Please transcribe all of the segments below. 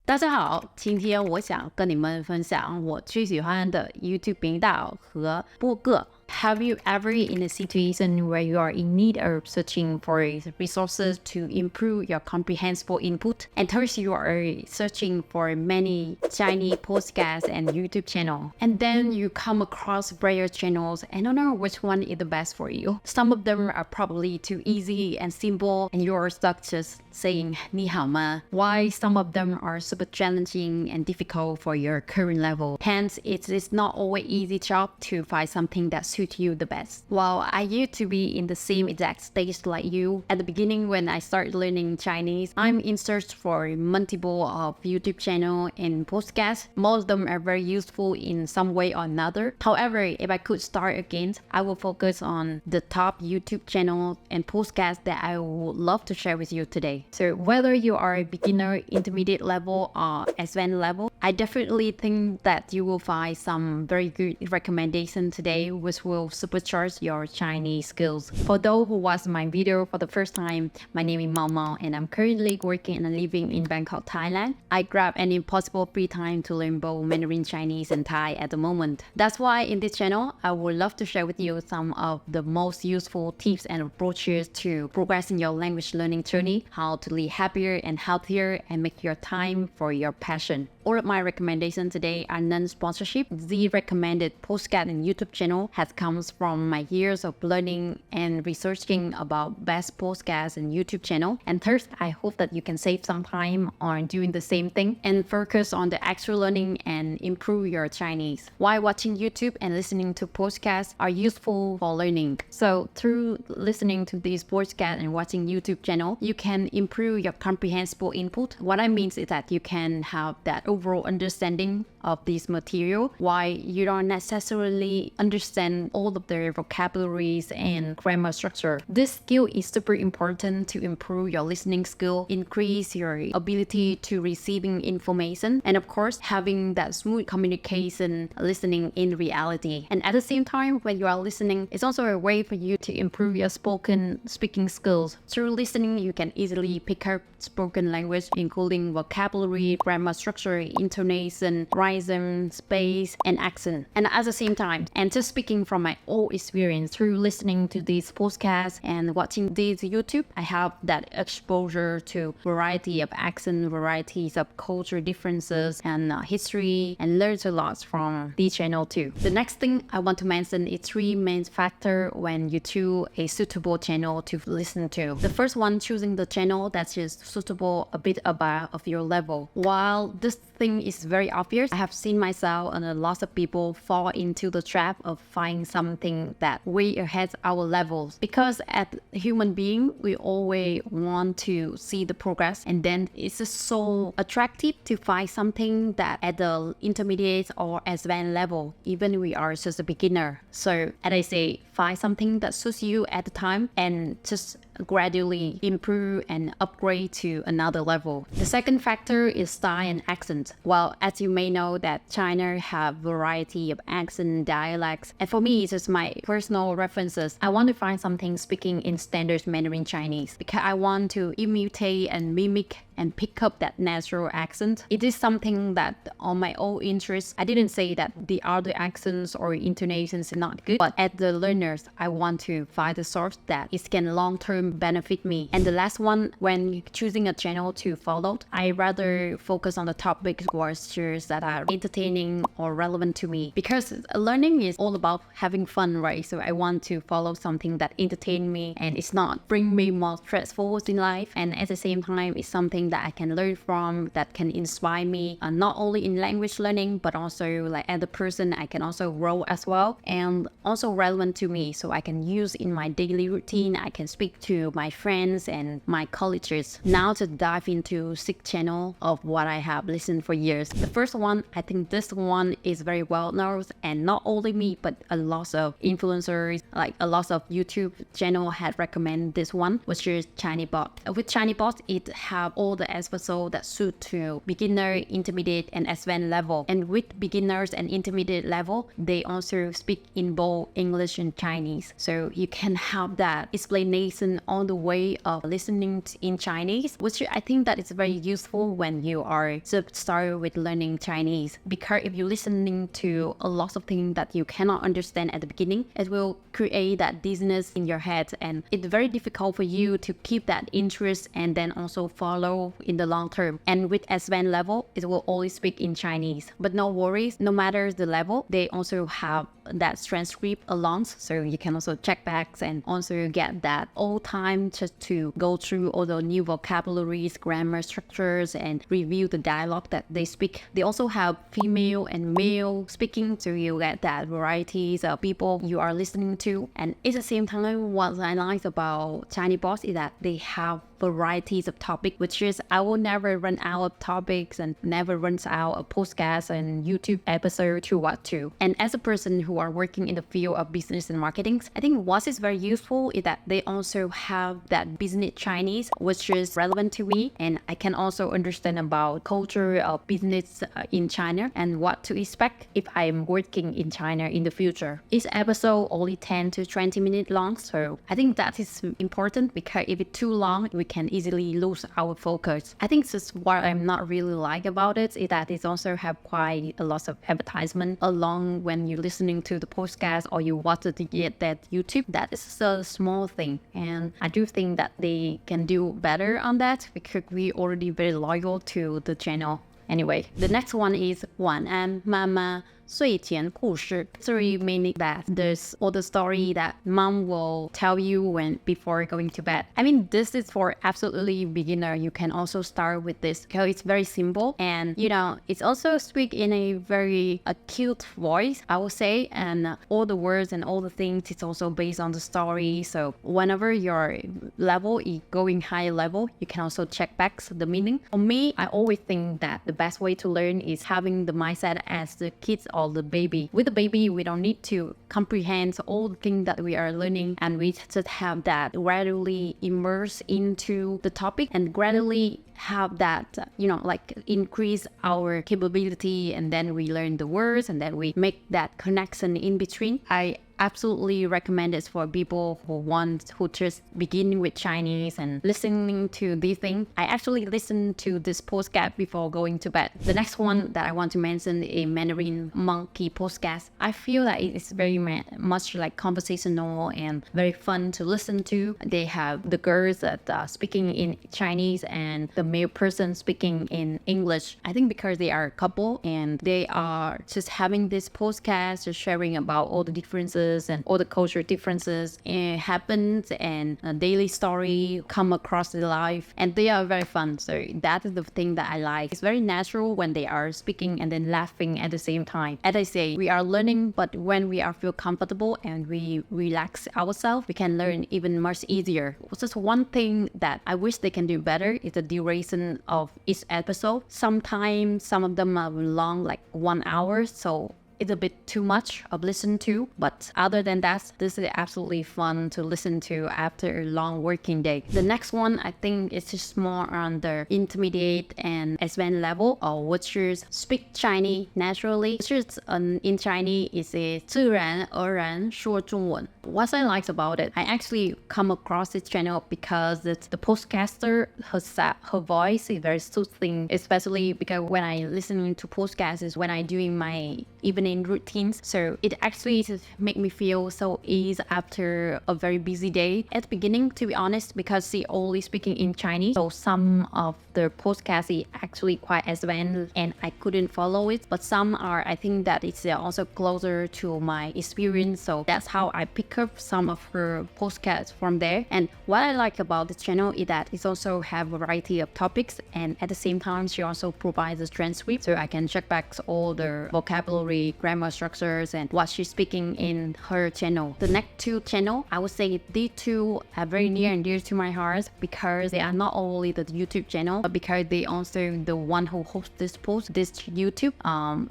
大家好，今天我想跟你们分享我最喜欢的 YouTube 频道和播客。Have you ever in a situation where you are in need of searching for resources to improve your comprehensible input, and thus you are searching for many Chinese podcasts and YouTube channels, and then you come across various channels and don't know which one is the best for you? Some of them are probably too easy and simple, and you're stuck just saying 你好吗? Why some of them are super challenging and difficult for your current level. Hence, it is not always easy job to find something that suits you the best. While I used to be in the same exact stage like you, at the beginning when I started learning Chinese, I'm in search for multiple of YouTube channel and podcasts. Most of them are very useful in some way or another. However, if I could start again, I will focus on the top YouTube channel and podcasts that I would love to share with you today. So whether you are a beginner, intermediate level, or advanced level, I definitely think that you will find some very good recommendations today which will supercharge your Chinese skills. For those who watch my video for the first time, my name is Màu Màu and I'm currently working and living in Bangkok, Thailand. I grab any possible free time to learn both Mandarin Chinese and Thai at the moment. That's why in this channel, I would love to share with you some of the most useful tips and approaches to progress in your language learning journey, how to live happier and healthier and make your time for your passion. All of my recommendations today are non-sponsorship. The recommended podcast and YouTube channel has comes from my years of learning and researching about best podcasts and YouTube channel. And third, I hope that you can save some time on doing the same thing and focus on the actual learning and improve your Chinese. While watching YouTube and listening to podcasts are useful for learning. So through listening to these podcasts and watching YouTube channel, you can improve your comprehensible input. What I mean is that you can have that overall understanding of this material while you don't necessarily understand all of their vocabularies and grammar structure. This skill is super important to improve your listening skill, increase your ability to receiving information, and of course having that smooth communication listening in reality. And at the same time, when you are listening, it's also a way for you to improve your speaking skills. Through listening, you can easily pick up spoken language, including vocabulary, grammar structure, intonation, rhythm, space, and accent. And at the same time, and just speaking from my own experience through listening to these podcasts and watching these YouTube, I have that exposure to variety of accent, varieties of culture differences and history, and learned a lot from this channel too. The next thing I want to mention is three main factors when you choose a suitable channel to listen to. The first one, choosing the channel that is suitable a bit above of your level. While this thing is very obvious, I have seen myself and a lot of people fall into the trap of finding something that way ahead our levels. Because as a human being, we always want to see the progress, and then it's just so attractive to find something that at the intermediate or advanced level, even we are just a beginner. So as I say, find something that suits you at the time and just gradually improve and upgrade to another level. The second factor is style and accent. Well, as you may know that China have variety of accent dialects, and for me it's just my personal references. I want to find something speaking in standard Mandarin Chinese because I want to imitate and mimic and pick up that natural accent. It is something that on my own interest, I didn't say that the other accents or intonations are not good, but as the learners, I want to find the source that it can long-term benefit me. And the last one, when choosing a channel to follow, I rather focus on the topic questions that are entertaining or relevant to me, because learning is all about having fun, right? So I want to follow something that entertain me and it's not bring me more stressful in life, and at the same time it's something that I can learn from, that can inspire me, not only in language learning but also like as a person I can also grow as well, and also relevant to me so I can use in my daily routine. I can speak to my friends and my colleagues. Now to dive into 6 channel of what I have listened for years. The first one, I think this one is very well known, and not only me but a lot of influencers, like a lot of YouTube channel had recommended this one, which is Chinese Bot. With Chinese Bot, it have all the episode that suit to beginner, intermediate, and advanced level. And with beginners and intermediate level, they also speak in both English and Chinese. So you can have that explanation on the way of listening in Chinese, which I think that is very useful when you are just started with learning Chinese. Because if you're listening to a lot of things that you cannot understand at the beginning, it will create that dizziness in your head, and it's very difficult for you to keep that interest and then also follow in the long term. And with advanced level, it will always speak in Chinese. But no worries, no matter the level, they also have that transcript along, so you can also check back and also get that all time just to go through all the new vocabularies, grammar structures, and review the dialogue that they speak. They also have female and male speaking, so you get that varieties of people you are listening to. And at the same time, what I like about Chinese Boss is that they have varieties of topic, which is I will never run out of topics and never runs out of podcasts and YouTube episode to what to. And as a person who are working in the field of business and marketing, I think what is very useful is that they also have that business Chinese, which is relevant to me, and I can also understand about culture of business in China and what to expect if I'm working in China in the future. Each episode only 10 to 20 minutes long, so I think that is important, because if it's too long, we can easily lose our focus. I think this is what I'm not really like about it, is that it also have quite a lot of advertisement along when you're listening to the podcast or you watch it that YouTube. That is a small thing, and I do think that they can do better on that, because we already very loyal to the channel. Anyway, the next one is 晚安妈妈睡前故事. Sorry, meaning that there's all the story that mom will tell you when before going to bed. I mean, this is for absolutely beginner. You can also start with this because it's very simple, and it's also speak in a very cute voice, I would say, and all the words and all the things, it's also based on the story. So whenever your level is going high level, you can also check back the meaning. For me, I always think that the best way to learn is having the mindset as the kids or the baby. With the baby, we don't need to comprehend all the things that we are learning, and we just have that gradually immerse into the topic and gradually have that, like increase our capability, and then we learn the words and then we make that connection in between. I absolutely recommend it for people who just begin with Chinese and listening to these things. I actually listen to this podcast before going to bed. The next one that I want to mention is Mandarin Monkey podcast. I feel that it is very much like conversational and very fun to listen to. They have the girls that are speaking in Chinese and the male person speaking in English. I think because they are a couple and they are just having this podcast, just sharing about all the differences and all the cultural differences happens, and a daily story come across the life, and they are very fun. So that is the thing that I like. It's very natural when they are speaking and then laughing at the same time. As I say, we are learning, but when we are feel comfortable and we relax ourselves, we can learn even much easier. Just one thing that I wish they can do better is the duration of each episode. Sometimes some of them are long, like 1 hour, so it's a bit too much of listen to, but other than that, this is absolutely fun to listen to after a long working day. The next one, I think it's just more on the intermediate and advanced level, which is speak Chinese naturally. Which is in Chinese is a 自然而然说中文. What I like about it, I actually come across this channel because the podcaster, her voice is very soothing, especially because when I listen to podcasts is when I doing my evening routines. So it actually just make me feel so easy after a very busy day. At the beginning, to be honest, because she only speaking in Chinese, so some of the podcasts is actually quite advanced and I couldn't follow it. But some are, I think that it's also closer to my experience. So that's how I pick up some of her podcasts from there. And what I like about this channel is that it also have a variety of topics, and at the same time, she also provides a transcript, so I can check back all the vocabulary, grammar structures, and what she's speaking in her channel. The next two channel, I would say these two are very near and dear to my heart because they are not only the YouTube channel, but because they also the one who hosts this YouTube.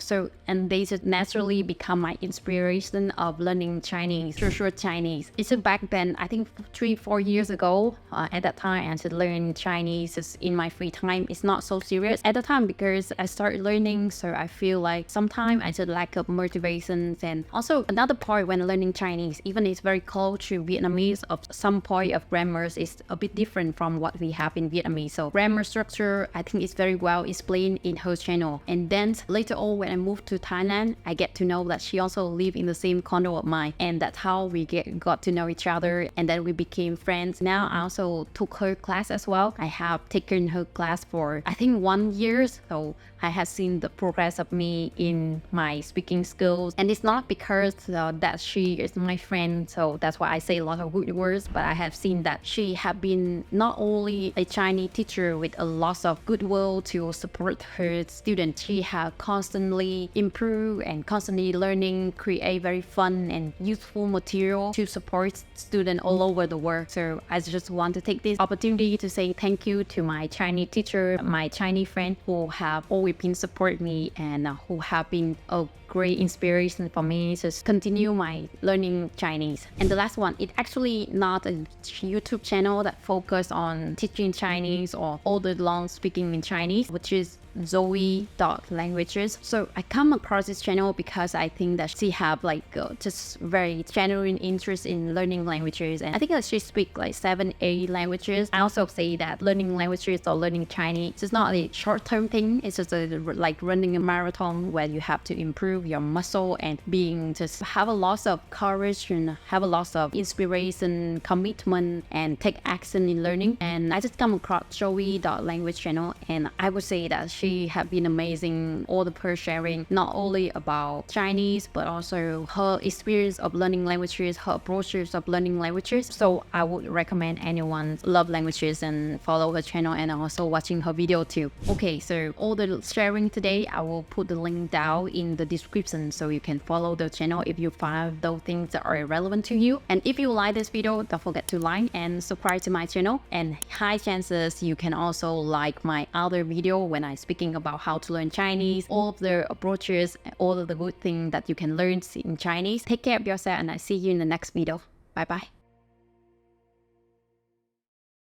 So and they just naturally become my inspiration of learning Chinese. 说说 pure Chinese. It's back then, I think 3-4 years ago. At that time, I started learning Chinese in my free time. It's not so serious at the time because I started learning, so I feel like sometimes I just lack of motivations. And also another part when learning Chinese, even it's very close to Vietnamese, of some point of grammars is a bit different from what we have in Vietnamese. So grammar structure, I think it's very well explained in her channel. And then later on, when I moved to Thailand, I get to know that she also lived in the same condo of mine, and that's how we got to know each other, and then we became friends. Now I also took her class as well. I have taken her class for I think 1 year, so I have seen the progress of me in my speaking skills. And it's not because that she is my friend, so that's why I say a lot of good words, but I have seen that she have been not only a Chinese teacher with a lot of goodwill to support her students, she have constantly improved and constantly learning, create very fun and useful material to support students all over the world. So I just want to take this opportunity to say thank you to my Chinese teacher, my Chinese friend who have always been supporting me and who have been a great inspiration for me to continue my learning Chinese. And the last one, it's actually not a YouTube channel that focus on teaching Chinese or all the long speaking in Chinese, which is Zoe.languages. So I come across this channel because I think that she have like just very genuine interest in learning languages, and I think that she speak like 7-8 languages. I also say that learning languages or learning Chinese is not a short-term thing. It's just like running a marathon where you have to improve your muscle and being just have a lot of courage and have a lot of inspiration, commitment, and take action in learning. And I just come across Zoe.language channel, and I would say that she have been amazing, all the per sharing, not only about Chinese, but also her experience of learning languages, her approaches of learning languages. So I would recommend anyone love languages and follow her channel and also watching her video too. Okay, so all the sharing today, I will put the link down in the description so you can follow the channel if you find those things that are relevant to you. And if you like this video, don't forget to like and subscribe to my channel, and high chances you can also like my other video when I speaking about how to learn Chinese, all of the approaches, all of the good things that you can learn in Chinese. Take care of yourself, and I see you in the next video. Bye bye.